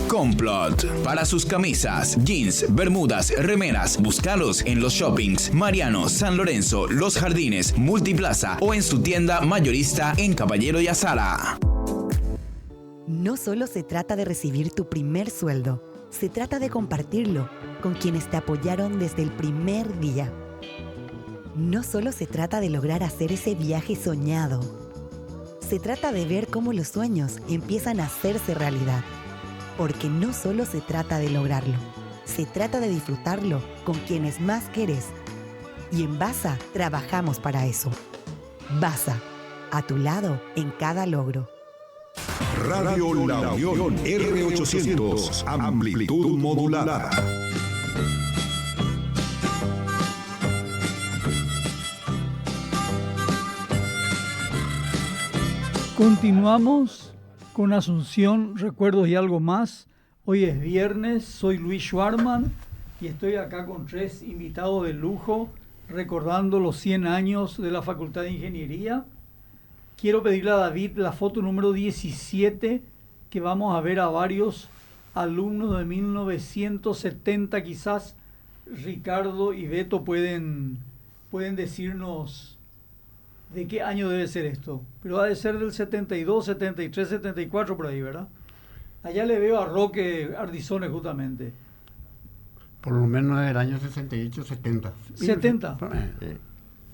Complot. Para sus camisas, jeans, bermudas, remeras, búscalos en los shoppings Mariano, San Lorenzo, Los Jardines, Multiplaza o en su tienda mayorista en Caballero y Azara. No solo se trata de recibir tu primer sueldo, se trata de compartirlo con quienes te apoyaron desde el primer día. No solo se trata de lograr hacer ese viaje soñado, se trata de ver cómo los sueños empiezan a hacerse realidad. Porque no solo se trata de lograrlo, se trata de disfrutarlo con quienes más querés. Y en Basa trabajamos para eso. Basa, a tu lado en cada logro. Radio La Unión R800, amplitud modulada. Continuamos con Asunción, Recuerdos y algo más. Hoy es viernes, soy Luis Schwarman y estoy acá con 3 invitados de lujo recordando los 100 años de la Facultad de Ingeniería. Quiero pedirle a David la foto número 17, que vamos a ver a varios alumnos de 1970 quizás. Ricardo y Beto pueden decirnos de qué año debe ser esto, pero ha de ser del 72, 73, 74 por ahí, ¿verdad? Allá le veo a Roque Ardizones justamente. Por lo menos del año 68, 70. ¿70?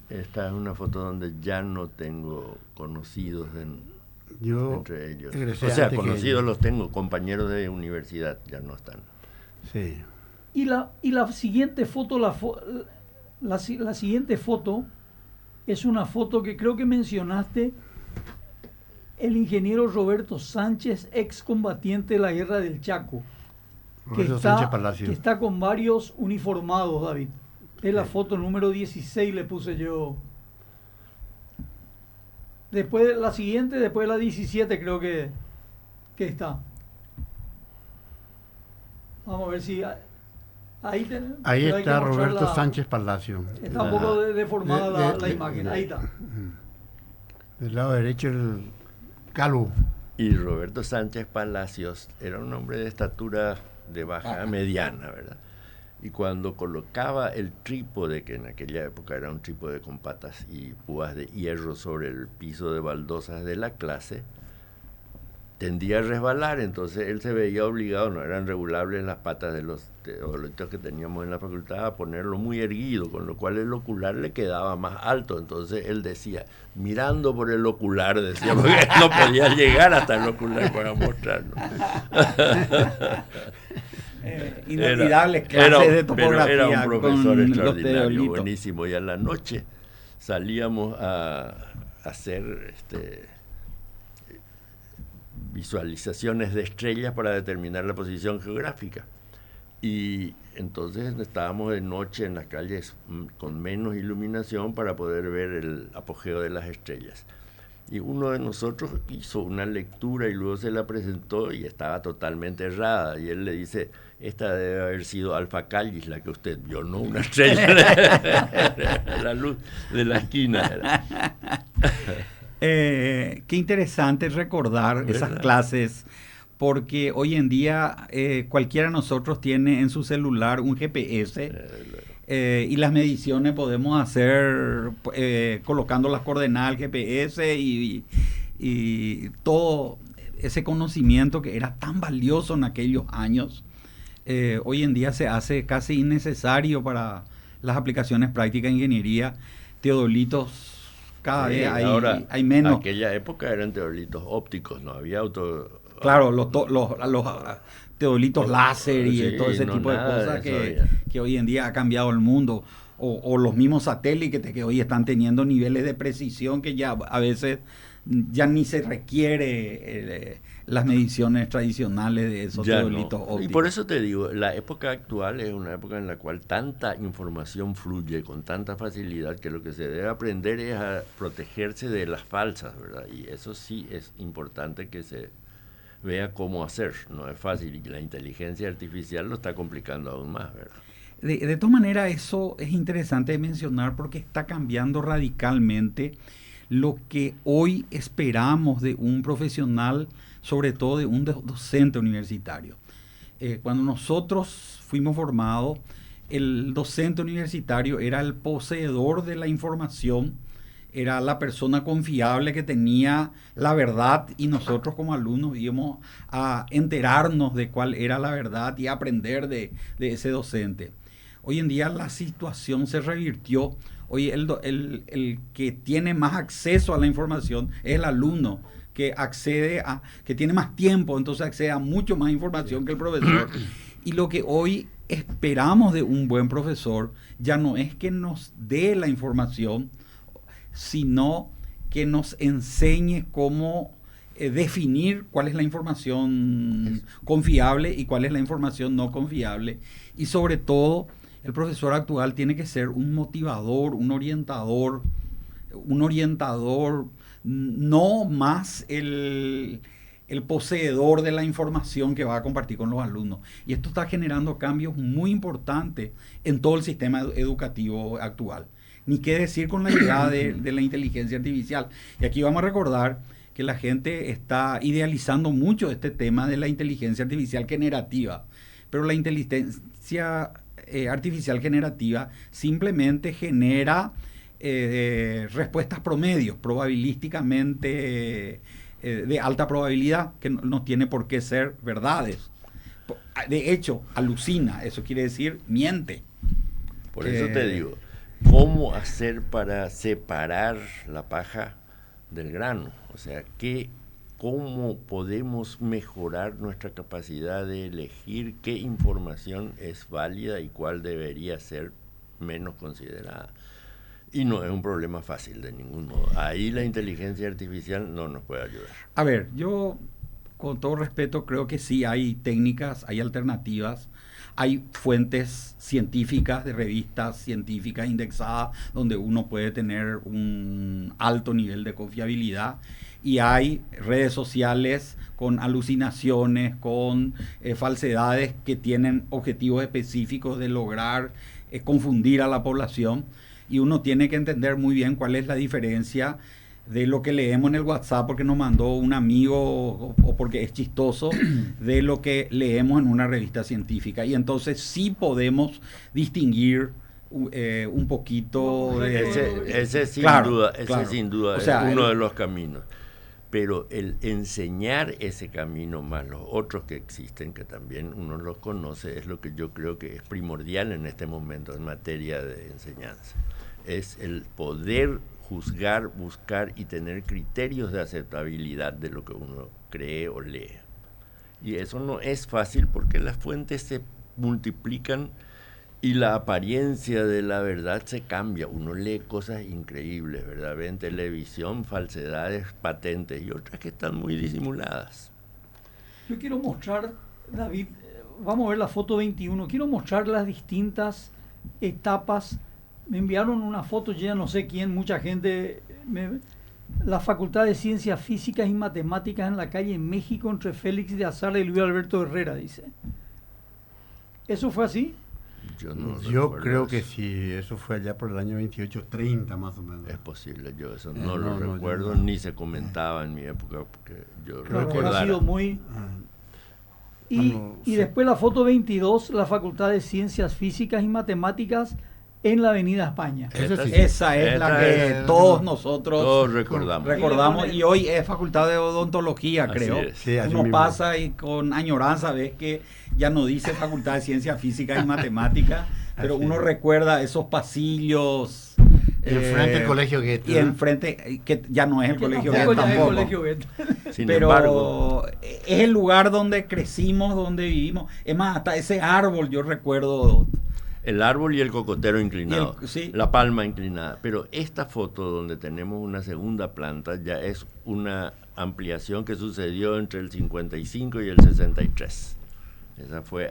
Esta es una foto donde ya no tengo conocidos entre ellos. O sea, conocidos los tengo, compañeros de universidad, ya no están. Sí. Y la siguiente foto, la siguiente foto es una foto que creo que mencionaste, el ingeniero Roberto Sánchez, excombatiente de la guerra del Chaco, que está con varios uniformados, David. Es la foto número 16, le puse yo. Después de la siguiente, después de la 17 creo que está. Vamos a ver si... Ahí está Roberto Sánchez Palacio. Está un poco deformada la imagen. Ahí está. Del lado derecho el calvo. Y Roberto Sánchez Palacios era un hombre de estatura de baja a mediana, ¿verdad? Y cuando colocaba el trípode, que en aquella época era un trípode con patas y púas de hierro sobre el piso de baldosas de la clase, tendía a resbalar, entonces él se veía obligado, no eran regulables las patas de los teodolitos que teníamos en la facultad, a ponerlo muy erguido, con lo cual el ocular le quedaba más alto, entonces él decía, mirando por el ocular, decía, porque no podía llegar hasta el ocular para mostrarlo. Inolvidables clases de topografía. Pero era un profesor extraordinario, buenísimo, y a la noche salíamos a hacer visualizaciones de estrellas para determinar la posición geográfica. Y entonces estábamos de noche en las calles con menos iluminación para poder ver el apogeo de las estrellas. Y uno de nosotros hizo una lectura y luego se la presentó y estaba totalmente errada. Y él le dice, esta debe haber sido Alfa Callis, la que usted vio, no una estrella, la luz de la esquina. Qué interesante recordar esas clases, porque hoy en día cualquiera de nosotros tiene en su celular un GPS y las mediciones podemos hacer colocando las coordenadas del GPS y todo ese conocimiento que era tan valioso en aquellos años, hoy en día se hace casi innecesario para las aplicaciones prácticas de ingeniería. Teodolitos cada vez hay menos. En aquella época eran teodolitos ópticos, no había Claro, los teodolitos láser y todo ese tipo de cosas que hoy en día ha cambiado el mundo. O los mismos satélites que hoy están teniendo niveles de precisión que ya a veces ya ni se requiere las mediciones tradicionales de esos teodolitos ópticos. Y por eso te digo, la época actual es una época en la cual tanta información fluye con tanta facilidad que lo que se debe aprender es a protegerse de las falsas, ¿verdad? Y eso sí es importante que se vea cómo hacer. No es fácil y la inteligencia artificial lo está complicando aún más, ¿verdad? De todas maneras, eso es interesante de mencionar porque está cambiando radicalmente lo que hoy esperamos de un profesional, sobre todo de un docente universitario. Cuando nosotros fuimos formados, el docente universitario era el poseedor de la información, era la persona confiable que tenía la verdad y nosotros como alumnos íbamos a enterarnos de cuál era la verdad y aprender de ese docente. Hoy en día la situación se revirtió. Hoy el que tiene más acceso a la información es el alumno, que tiene más tiempo, entonces accede a mucho más información que el profesor. Y lo que hoy esperamos de un buen profesor ya no es que nos dé la información, sino que nos enseñe cómo definir cuál es la información confiable y cuál es la información no confiable. Y sobre todo, el profesor actual tiene que ser un motivador, un orientador, no más el poseedor de la información que va a compartir con los alumnos. Y esto está generando cambios muy importantes en todo el sistema educativo actual. Ni qué decir con la llegada de la inteligencia artificial. Y aquí vamos a recordar que la gente está idealizando mucho este tema de la inteligencia artificial generativa. Pero la inteligencia artificial generativa simplemente genera respuestas promedios, probabilísticamente de alta probabilidad, que no tiene por qué ser verdades. De hecho, alucina, eso quiere decir miente. Por eso te digo, ¿cómo hacer para separar la paja del grano? O sea, ¿cómo podemos mejorar nuestra capacidad de elegir qué información es válida y cuál debería ser menos considerada? Y no es un problema fácil de ningún modo. Ahí la inteligencia artificial no nos puede ayudar. A ver, yo con todo respeto creo que sí hay técnicas, hay alternativas, hay fuentes científicas de revistas científicas indexadas donde uno puede tener un alto nivel de confiabilidad. Y hay redes sociales con alucinaciones, con falsedades que tienen objetivos específicos de lograr confundir a la población. Y uno tiene que entender muy bien cuál es la diferencia de lo que leemos en el WhatsApp porque nos mandó un amigo o porque es chistoso, de lo que leemos en una revista científica. Y entonces sí podemos distinguir un poquito de... Ese sin duda o sea, es uno de los caminos. Pero el enseñar ese camino más los otros que existen, que también uno los conoce, es lo que yo creo que es primordial en este momento en materia de enseñanza. Es el poder juzgar, buscar y tener criterios de aceptabilidad de lo que uno cree o lee. Y eso no es fácil porque las fuentes se multiplican y la apariencia de la verdad se cambia. Uno lee cosas increíbles, ¿verdad? Ve en televisión falsedades patentes y otras que están muy disimuladas. Yo quiero mostrar, David, vamos a ver la foto 21. Quiero mostrar las distintas etapas. Me enviaron una foto, ya no sé quién, mucha gente. La Facultad de Ciencias Físicas y Matemáticas en la calle México entre Félix de Azara y Luis Alberto Herrera, dice. ¿Eso fue así? Yo creo que sí, eso fue allá por el año 28-30 más o menos. Es posible, yo eso no lo recuerdo, ni se comentaba en mi época, porque yo recordara. Ha sido muy... Y después la foto 22, la Facultad de Ciencias Físicas y Matemáticas en la Avenida España. Esa es la que todos nosotros recordamos y hoy es Facultad de Odontología, creo. Sí, uno pasa y con añoranza ves que ya no dice Facultad de Ciencias Físicas y Matemáticas, pero uno recuerda esos pasillos. Enfrente del Colegio Goethe. Y enfrente, que ya no es el Colegio Goethe tampoco. Pero embargo, es el lugar donde crecimos, donde vivimos. Es más, hasta ese árbol yo recuerdo El árbol y el cocotero inclinado, sí. La palma inclinada. Pero esta foto donde tenemos una segunda planta ya es una ampliación que sucedió entre el 55 y el 63. Esa fue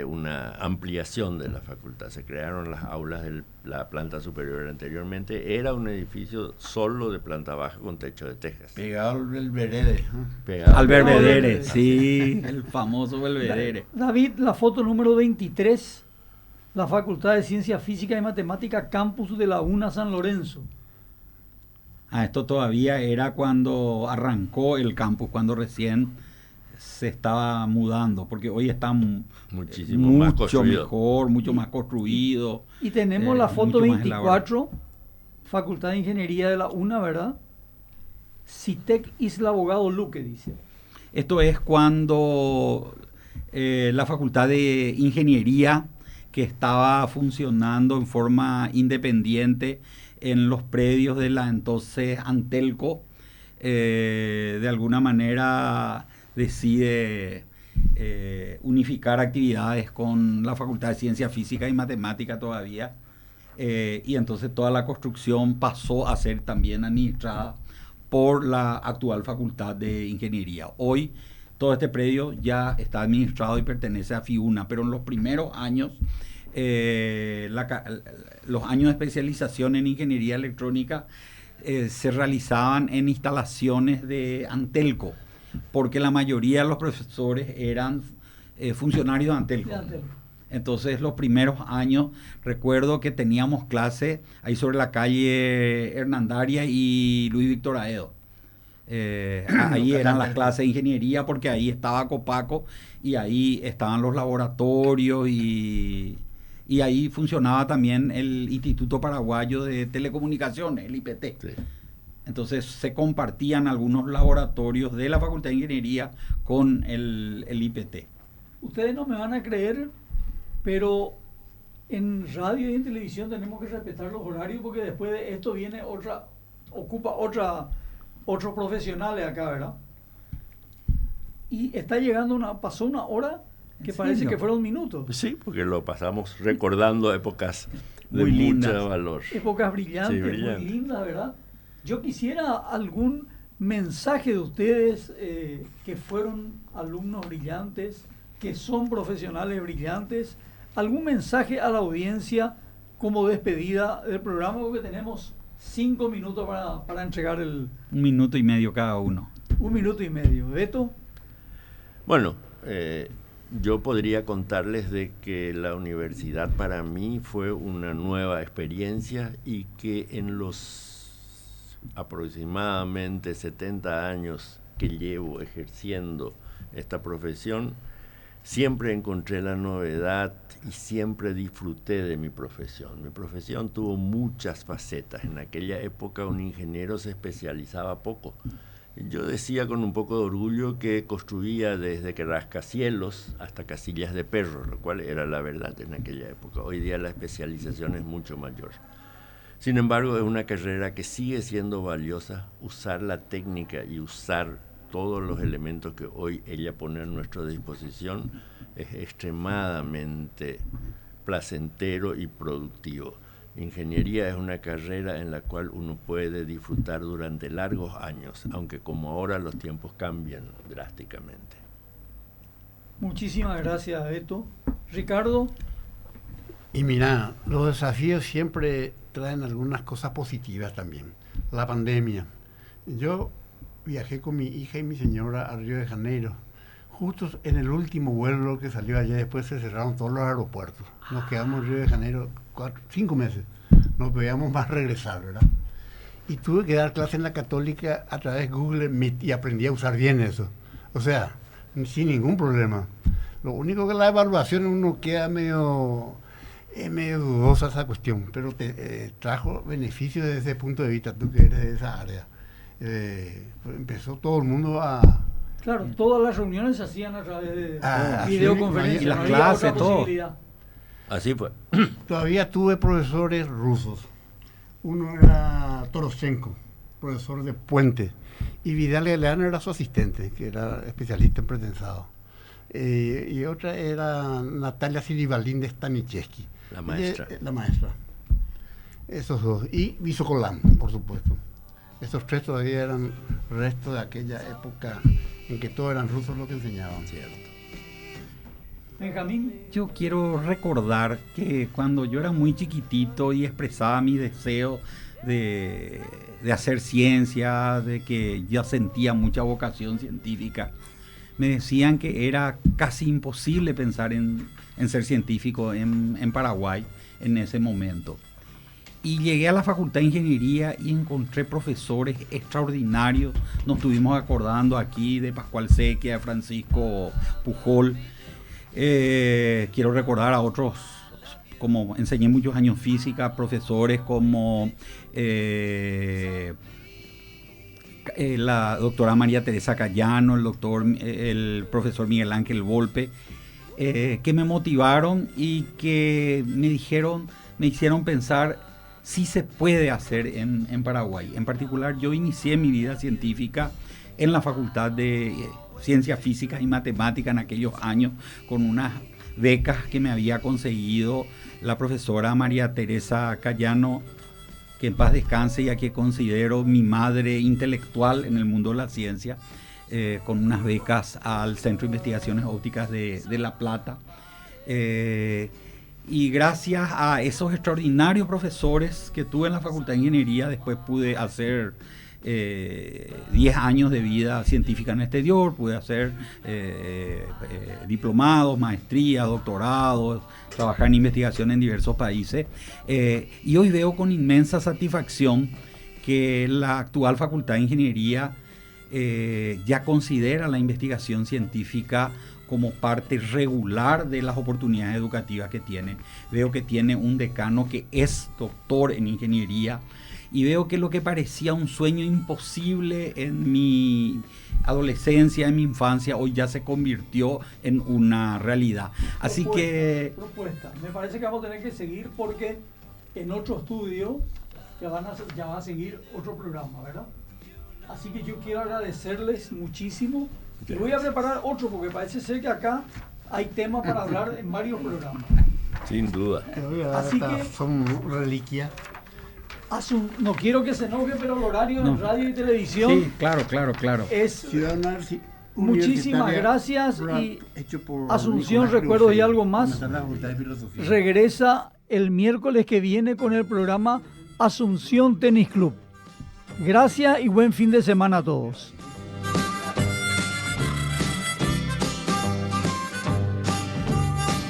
una ampliación de la facultad. Se crearon las aulas de la planta superior. Anteriormente era un edificio solo de planta baja con techo de tejas. Pegado al Belvedere. Al Belvedere, sí, el famoso Belvedere. David, la foto número 23, la Facultad de Ciencia Física y Matemática, campus de la UNA San Lorenzo. Esto todavía era cuando arrancó el campus, cuando recién se estaba mudando, porque hoy está muchísimo más construido. Mejor, mucho más construido. Y tenemos la foto 24, Facultad de Ingeniería de la UNA, ¿verdad? CITEC Isla Abogado Luque, dice. Esto es cuando la Facultad de Ingeniería, que estaba funcionando en forma independiente en los predios de la entonces Antelco, de alguna manera decide unificar actividades con la Facultad de Ciencia Física y Matemática todavía, y entonces toda la construcción pasó a ser también administrada por la actual Facultad de Ingeniería. Hoy todo este predio ya está administrado y pertenece a FIUNA, pero en los primeros años, los años de especialización en Ingeniería Electrónica se realizaban en instalaciones de Antelco, porque la mayoría de los profesores eran funcionarios de Antelco. Entonces los primeros años recuerdo que teníamos clase ahí sobre la calle Hernandaria y Luis Víctor Aedo. Ahí eran las clases de ingeniería, porque ahí estaba Copaco y ahí estaban los laboratorios y ahí funcionaba también el Instituto Paraguayo de Telecomunicaciones, el IPT. Sí. Entonces se compartían algunos laboratorios de la Facultad de Ingeniería con el IPT. Ustedes no me van a creer, pero en radio y en televisión tenemos que respetar los horarios, porque después de esto viene otros profesionales acá, ¿verdad? Y está llegando pasó una hora que parece que fueron minutos. Sí, porque lo pasamos recordando épocas de muy lindas, mucho valor. Épocas brillantes, sí, muy lindas, ¿verdad? Yo quisiera algún mensaje de ustedes que fueron alumnos brillantes, que son profesionales brillantes, algún mensaje a la audiencia como despedida del programa, porque tenemos 5 minutos para entregar 1 minuto y medio cada uno. 1 minuto y medio. ¿Beto? Bueno, yo podría contarles de que la universidad para mí fue una nueva experiencia y que en los aproximadamente 70 años que llevo ejerciendo esta profesión, siempre encontré la novedad y siempre disfruté de mi profesión. Mi profesión tuvo muchas facetas. En aquella época un ingeniero se especializaba poco. Yo decía con un poco de orgullo que construía desde que rascacielos hasta casillas de perro, lo cual era la verdad en aquella época. Hoy día la especialización es mucho mayor. Sin embargo, es una carrera que sigue siendo valiosa. Usar la técnica y usar todos los elementos que hoy ella pone a nuestra disposición es extremadamente placentero y productivo. Ingeniería es una carrera en la cual uno puede disfrutar durante largos años, aunque como ahora los tiempos cambian drásticamente. Muchísimas gracias, Beto. Ricardo. Y mira, los desafíos siempre traen algunas cosas positivas también. La pandemia. Yo viajé con mi hija y mi señora a Río de Janeiro. Justo en el último vuelo que salió allá, después se cerraron todos los aeropuertos. Nos quedamos en Río de Janeiro 5 meses. No podíamos más regresar, ¿verdad? Y tuve que dar clase en la Católica a través de Google Meet y aprendí a usar bien eso. O sea, sin ningún problema. Lo único que la evaluación uno queda medio dudosa esa cuestión, pero te trajo beneficios desde ese punto de vista, tú que eres de esa área. Empezó todo el mundo a... Claro, todas las reuniones se hacían a través de videoconferencias. Y las clases, todo. Así fue. Todavía tuve profesores rusos. Uno era Toroshenko, profesor de Puente, y Vidal Galeano era su asistente, que era especialista en pretensado. Y otra era Natalia Siribalín de Staniszewski. La maestra. La maestra. Esos dos. Y Visocolán, por supuesto. Esos tres todavía eran restos de aquella época en que todos eran rusos los que enseñaban. Cierto. Benjamín. Yo quiero recordar que cuando yo era muy chiquitito y expresaba mi deseo de hacer ciencia, de que ya sentía mucha vocación científica, me decían que era casi imposible pensar en ser científico en Paraguay en ese momento. Y llegué a la Facultad de Ingeniería y encontré profesores extraordinarios. Nos estuvimos acordando aquí de Pascual Sequia, de Francisco Pujol. Quiero recordar a otros, como enseñé muchos años física, profesores como la doctora María Teresa Cayano, el profesor Miguel Ángel Volpe, que me motivaron y que me hicieron pensar si se puede hacer en Paraguay. En particular, yo inicié mi vida científica en la Facultad de Ciencias Físicas y Matemáticas en aquellos años, con unas becas que me había conseguido la profesora María Teresa Cayano, que en paz descanse, ya que considero mi madre intelectual en el mundo de la ciencia, con unas becas al Centro de Investigaciones Ópticas de La Plata. Y gracias a esos extraordinarios profesores que tuve en la Facultad de Ingeniería, después pude hacer 10 años de vida científica en el exterior, pude hacer diplomados, maestrías, doctorados, trabajar en investigación en diversos países. Y hoy veo con inmensa satisfacción que la actual Facultad de Ingeniería ya considera la investigación científica como parte regular de las oportunidades educativas que tiene. Veo que tiene un decano que es doctor en ingeniería, y veo que lo que parecía un sueño imposible en mi adolescencia, en mi infancia, hoy ya se convirtió en una realidad. Así propuesta. Me parece que vamos a tener que seguir, porque en otro estudio ya va a seguir otro programa, ¿verdad? Así que yo quiero agradecerles muchísimo. Y voy a preparar otro, porque parece ser que acá hay tema para hablar en varios programas. Sin duda. Así que son reliquias. No quiero que se enoje, pero el horario en radio y televisión. Sí, claro. Es muchísimas gracias. Y Asunción, recuerdos y algo más, regresa el miércoles que viene con el programa Asunción Tenis Club. Gracias y buen fin de semana a todos.